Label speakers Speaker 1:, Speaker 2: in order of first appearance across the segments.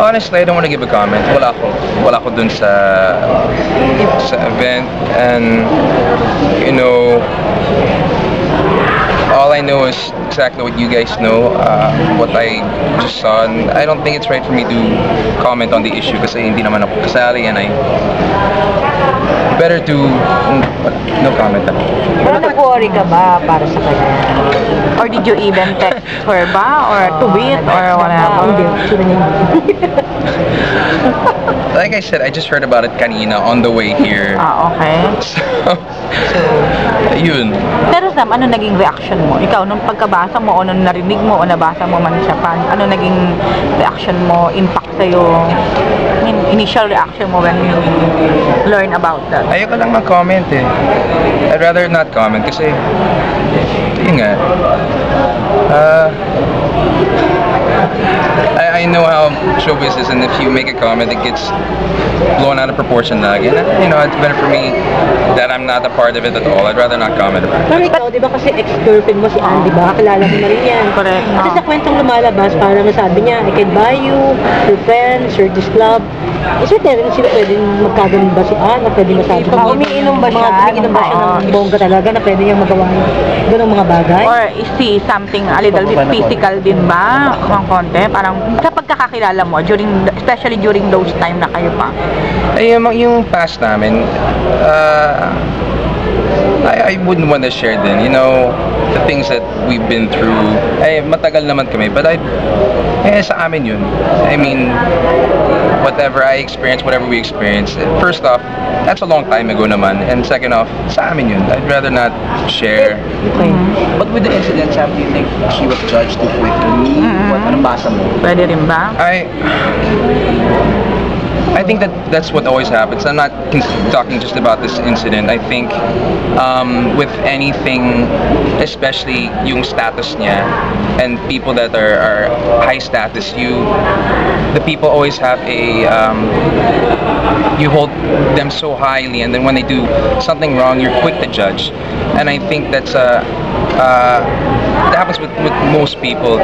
Speaker 1: honestly, I don't want to give a comment. Wala ko dun sa event, and you know, all I know is exactly what you guys know, what I just saw, and I don't think it's right for me to comment on the issue kasi hindi naman ako kasali, and I better to no comment.
Speaker 2: Pero nag-worry ka ba para sa kanya? Or did you even text her ba? Or tweet? Or whatever?
Speaker 1: Like I said, I just heard about it kanina on the way here.
Speaker 2: Okay.
Speaker 1: So, yun.
Speaker 2: Pero Sam, ano naging reaction mo? Ikaw, nung pagkabasa mo o nung narinig mo o nabasa mo man siya pa, ano naging reaction mo, impact sa'yo, initial reaction mo when you learn about that?
Speaker 1: Ayoko lang mag-comment eh. I'd rather not comment kasi, yun nga, I know how showbiz is, and if you make a comment, it gets blown out of proportion lagi. And, you know, it's better for me that I'm not a part of it at all. I'd rather not comment about it.
Speaker 3: Pero ikaw, di ba kasi ex-girlfriend mo si Ann, di ba? Kilala mo na rin yan.
Speaker 2: Correct.
Speaker 3: Kasi sa kwentong lumalabas, parang nasabi niya, I can buy you, your friends, your this club. Is it rin sila pwedeng magkaganon ba si Ann? Na pwede masabi ko?
Speaker 2: Umiinom ba siya?
Speaker 3: Umiinom ba siya ng bongga talaga na pwede niyang magawa ganong mga bagay?
Speaker 2: Or is he something a little bit physical din ba? Ang konti? Parang sa pagkakakilala mo, especially during those time na kayo pa?
Speaker 1: Ay, yung past namin, I wouldn't want to share din, you know, the things that we've been through. Ay, matagal naman kami, but sa amin yun. I mean, whatever I experienced, whatever we experienced, first off, that's a long time ago naman, and second off, sa amin yun. I'd rather not share.
Speaker 4: But with the incident, Sam, do you think she was judged too quickly? Anong basa mo?
Speaker 2: Pwede rin ba?
Speaker 1: I think that's what always happens. I'm not talking just about this incident. I think with anything, especially yung status niya and people that are high status, the people always have you hold them so highly, and then when they do something wrong, you're quick to judge. And I think that happens with most people.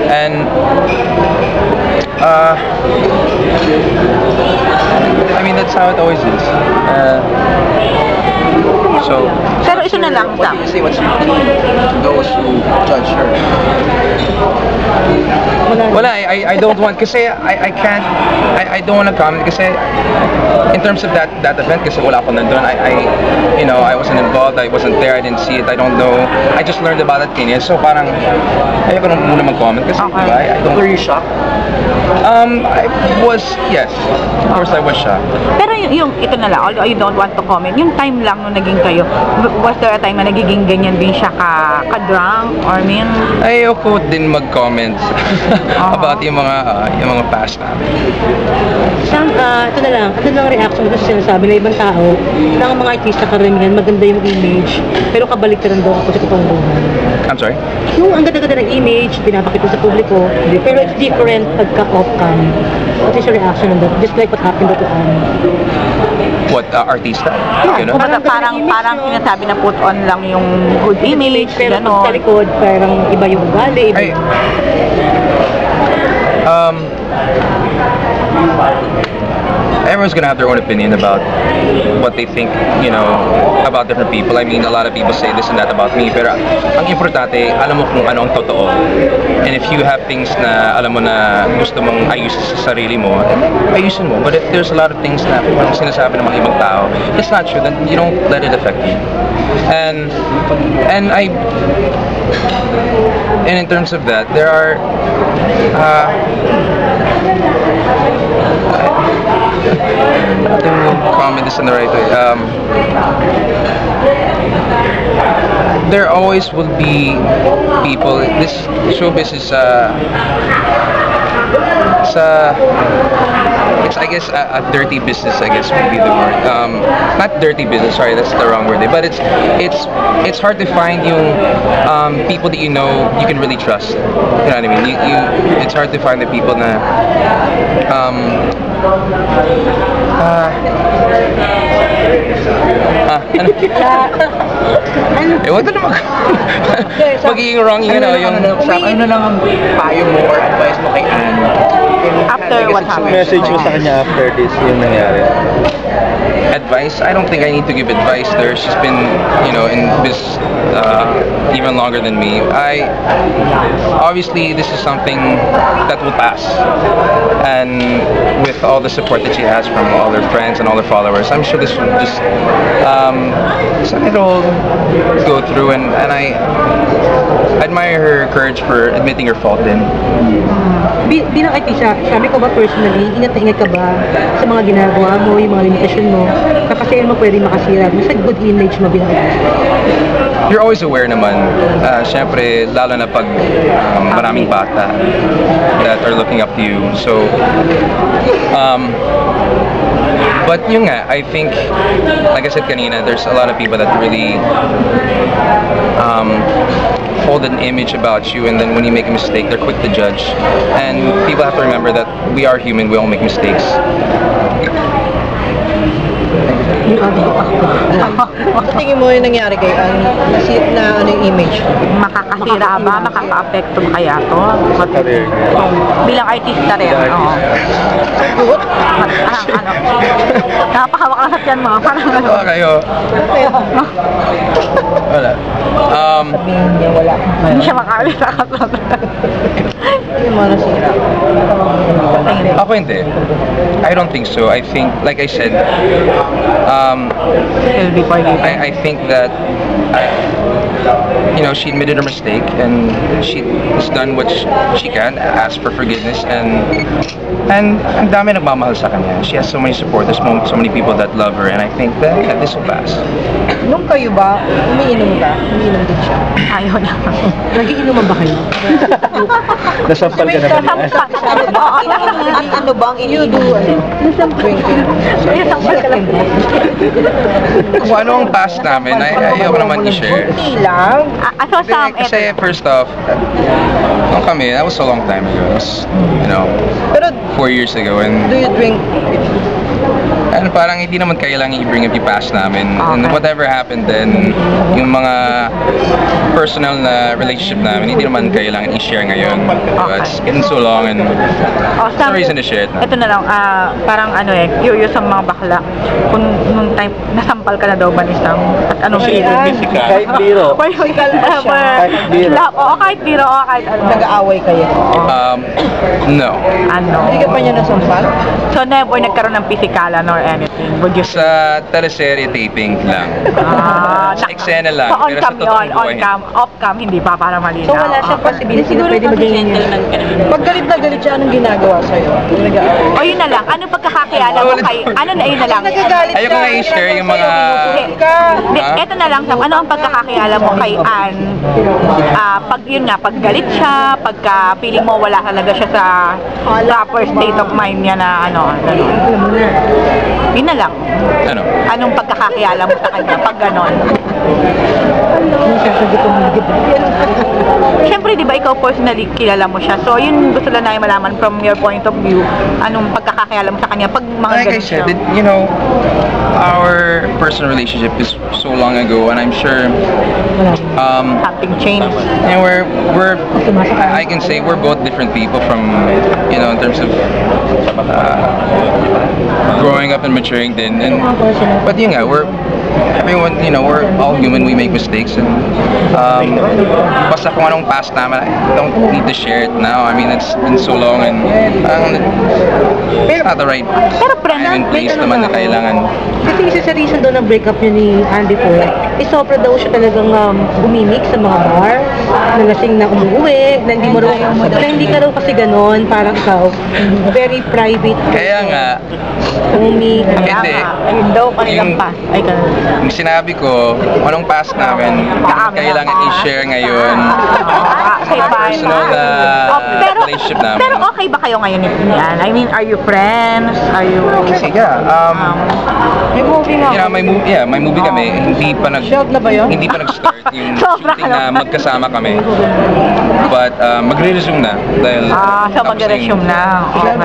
Speaker 1: And I mean, that's how it always is.
Speaker 2: Pero ito na lang,
Speaker 4: What
Speaker 2: Sam.
Speaker 4: do you say what's your plea to those who judge her?
Speaker 1: Wala, I don't want, kasi I can't, I don't want to comment kasi in terms of that event, kasi wala ako nandun, you know, I wasn't involved, I wasn't there, I didn't see it, I don't know, I just learned about it kanya, so parang ayoko na muna mag-comment kasi I don't.
Speaker 4: Were you shocked?
Speaker 1: I was, yes, of course I was shocked.
Speaker 2: Pero yung ito na lang, although you don't want to comment, yung time lang nung naging kayo, was there a time na nagiging ganyan din siya ka-drunk? Or
Speaker 1: Ayoko din mag-comment about yung mga past namin.
Speaker 3: Sam, ito na lang. Ano lang reaction mo kasi sinasabi ng ibang tao na ang mga artista karamihan, maganda yung image, pero kabaliktaran daw ako sa katotohanan.
Speaker 1: I'm sorry?
Speaker 3: Yung ang ganda-ganda ng image, pinapakita sa publiko, pero it's different pagka-off-cam. What is your reaction on that? Just like what happened to Ann.
Speaker 1: What, artista?
Speaker 3: Yeah,
Speaker 1: You know?
Speaker 2: parang sinasabi na put on lang yung good image,
Speaker 3: Pero
Speaker 2: gano'n.
Speaker 3: sa likod, parang iba yung ugali.
Speaker 1: Everyone's gonna have their own opinion about what they think, you know, about different people. I mean, a lot of people say this and that about me, pero ang importante, alam mo kung ano ang totoo. And if you have things na alam mo na gusto mong ayusin sa sarili mo, ayusin mo. But if there's a lot of things na sinasabi ng mga ibang tao, it's not true, then you don't let it affect you. And in terms of that, there are I don't comment this in the right way. There always will be people. This showbiz is it's I guess a dirty business, I guess would be the word. Not dirty business, sorry, that's the wrong word. But it's hard to find yung people that you know you can really trust. You know what I mean? It's hard to find the people na wag na naman magiging wrong, you know, yung
Speaker 4: ano lang ang payo mo or advice mo kay Ann?
Speaker 2: after what happened.
Speaker 5: Message mo sa kanya after this yung nangyari.
Speaker 1: Advice? I don't think I need to give advice there. She's been, in this even longer than me. Obviously, this is something that will pass. And with all the support that she has from all her friends and all her followers, I'm sure this will just, it'll go through. And I admire her courage for admitting her fault din.
Speaker 3: Bilang artista, sabi ko ba personally, ingat na ingat ka ba sa mga ginagawa mo, yung mga limitasyon mo, kasi mo pwede makasira mo sa good image mo bilang artista?
Speaker 1: You're always aware naman. Siyempre, lalo na pag maraming bata that are looking up to you. So, but yun nga, I think, like I said kanina, there's a lot of people that really hold an image about you, and then when you make a mistake, they're quick to judge. And people have to remember that we are human, we all make mistakes.
Speaker 6: Tingin mo yung nangyari kay Ann, na ano yung image?
Speaker 2: Makakasira ba? Makaka-apekto ba kaya to?
Speaker 5: Career.
Speaker 2: Bilang artista rin. Oo. Napahawak lang sa tiyan mo. Parang ano.
Speaker 1: Kayo. Wala.
Speaker 6: Sabihin niya wala.
Speaker 2: Hindi siya makaalis sa kasunod.
Speaker 6: Yung mga nasira.
Speaker 1: Ako hindi. I don't think so. I think, like I said,
Speaker 2: Still be forgiven.
Speaker 1: I think that she admitted her mistake and she's done what she can, asked for forgiveness, and ang dami nagmamahal sa kanya. She has so many supporters, so many people that love her, and I think that this will pass.
Speaker 6: Nung kayo ba, umiinom ka? Umiinom din siya.
Speaker 2: Ayaw na.
Speaker 3: Nagiinuman ba kayo?
Speaker 5: Nasampal ka na ba niya?
Speaker 6: At ano bang iniinom? Drinking.
Speaker 2: Nasampal ka lang.
Speaker 1: Kung ano ang past namin, ayoko naman i-share.
Speaker 6: Hindi lang.
Speaker 2: So, some
Speaker 1: Kasi first off, nung kami, that was so long time ago. It was,
Speaker 6: Pero
Speaker 1: 4 years ago, and
Speaker 6: do you drink?
Speaker 1: And parang hindi naman kailangan i-bring up yung past namin. And whatever happened then, yung mga personal na relationship namin, hindi naman kailangan i-share ngayon. But it's been so long and there's no reason to share it na.
Speaker 2: Ito na lang, parang curious ang mga bakla. Kung nung time, nasampal ka na daw ba ni Sam? At anong feeling?
Speaker 5: Kahit biro.
Speaker 2: Kahit
Speaker 5: biro.
Speaker 2: Oo, kahit biro, o kahit ano.
Speaker 6: Nag-aaway kayo?
Speaker 1: No.
Speaker 2: Ano?
Speaker 6: Hindi ka pa niya nasampal?
Speaker 2: So, never nagkaroon ng pisikalan or anything? Would you say?
Speaker 1: Sa teleserye taping lang. Sa eksena lang.
Speaker 2: So, on
Speaker 1: Pero sa
Speaker 2: cam yun,
Speaker 1: totoong
Speaker 2: on
Speaker 1: buhay,
Speaker 2: cam, off cam, hindi pa para malinaw.
Speaker 6: So wala siyang possibility na pwede maging gentleman ka naman. Pag galit na galit siya, anong ginagawa sa'yo? Nag-aaway?
Speaker 2: O yun na lang, ano pagkakakilala mo kay, ano na yun na lang?
Speaker 6: Nagagalit
Speaker 1: Ayoko nga i-share yung mga...
Speaker 2: Hindi, eto na lang, Sam, ano ang pagkakakilala mo kay Ann? Pag yun nga, pag galit siya, pagka feeling mo wala talaga siya sa proper state of mind niya na gano'n. Yun na lang.
Speaker 1: Ano?
Speaker 2: Anong pagkakakilala mo sa kanya pag gano'n? Siyempre, di ba, ikaw personally kilala mo siya. So, yun gusto lang namin malaman from your point of view, anong pagkakakilala mo sa kanya pag mga
Speaker 1: Like I
Speaker 2: ganun siya.
Speaker 1: said, our personal relationship is so long ago, and I'm sure
Speaker 2: Something changed.
Speaker 1: I can say we're both different people from, in terms of growing up and maturing din. But yun nga, everyone, we're all human, we make mistakes, and basta kung anong past namin, I don't need to share it now. I mean, it's been so long, and it's not the right time and place naman na kailangan.
Speaker 3: Kasi isa sa reason daw ng breakup niya ni Ann before, sobra daw siya talagang umimik sa mga bar, nalasing na umuwi, na hindi ka daw kasi ganon, parang ikaw, very private person.
Speaker 1: Kaya nga,
Speaker 3: Umimik.
Speaker 1: hindi.
Speaker 2: Ayun daw, kanilang
Speaker 1: Yung-
Speaker 2: pa. Ay, ganun.
Speaker 1: Yung sinabi ko, kung anong past namin, kailangan i-share ngayon.
Speaker 2: Okay, fine.
Speaker 1: Personal na relationship namin.
Speaker 2: Pero okay ba kayo ngayon ni Ann? I mean, are you friends? Are you...
Speaker 1: Kasi
Speaker 6: May movie nga.
Speaker 1: may movie kami. Hindi pa
Speaker 6: Shot na ba yun?
Speaker 1: Hindi pa nag-start yung
Speaker 2: Sobra
Speaker 1: shooting na
Speaker 2: naman.
Speaker 1: magkasama kami. But magre-resume na dahil
Speaker 2: So mag-resume na. Okay.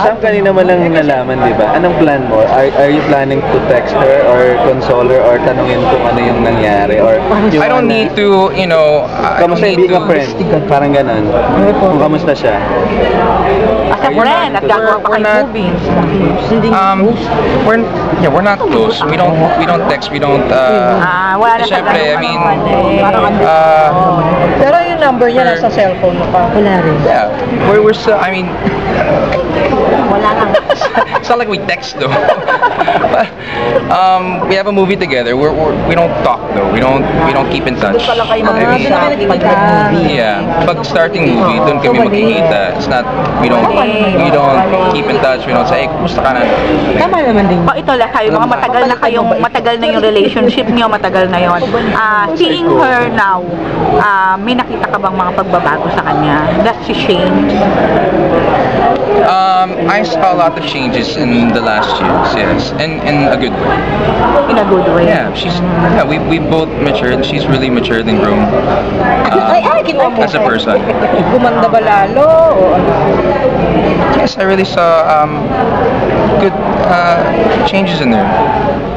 Speaker 5: Sam, kanina mo lang nalaman, di ba? Anong plan mo? Are you planning to text her or console her or tanungin kung ano yung nangyari? Or yung
Speaker 1: I don't need to, I don't
Speaker 5: Kamusta
Speaker 1: need
Speaker 5: being a
Speaker 1: to...
Speaker 5: friend? Parang ganon. Kung kamusta siya?
Speaker 2: a friend at gagawa pa
Speaker 1: we're
Speaker 2: kayo
Speaker 1: not-
Speaker 2: movies.
Speaker 3: Hindi
Speaker 1: we're not close. We don't text. We don't.
Speaker 2: Wala na sa
Speaker 1: Siyempre, I mean,
Speaker 6: Pero yung number niya nasa cellphone mo pa.
Speaker 3: Wala rin.
Speaker 1: yeah, we're still. I mean,
Speaker 2: Wala lang.
Speaker 1: it's not like we text though. But, we have a movie together. We don't talk though. We don't keep in touch.
Speaker 6: Doon pala kayo
Speaker 1: I mean,
Speaker 6: mag-uusap pag nag-movie.
Speaker 1: yeah, pag starting movie, doon kami magkikita. It's not, we don't keep in touch. We don't say, hey, kumusta ka na?
Speaker 3: Tama naman din.
Speaker 2: Ito lang kayo, mga matagal na yung relationship niyo, matagal na yon. Seeing her now, may nakita ka bang mga pagbabago sa kanya? Does she change?
Speaker 1: I saw a lot of changes in the last years, yes, and in a good way.
Speaker 2: In a good way?
Speaker 1: Yeah, we both matured. She's really matured and grown as a person.
Speaker 6: Gumanda ba lalo? O ano?
Speaker 1: Yes, I really saw good changes in her.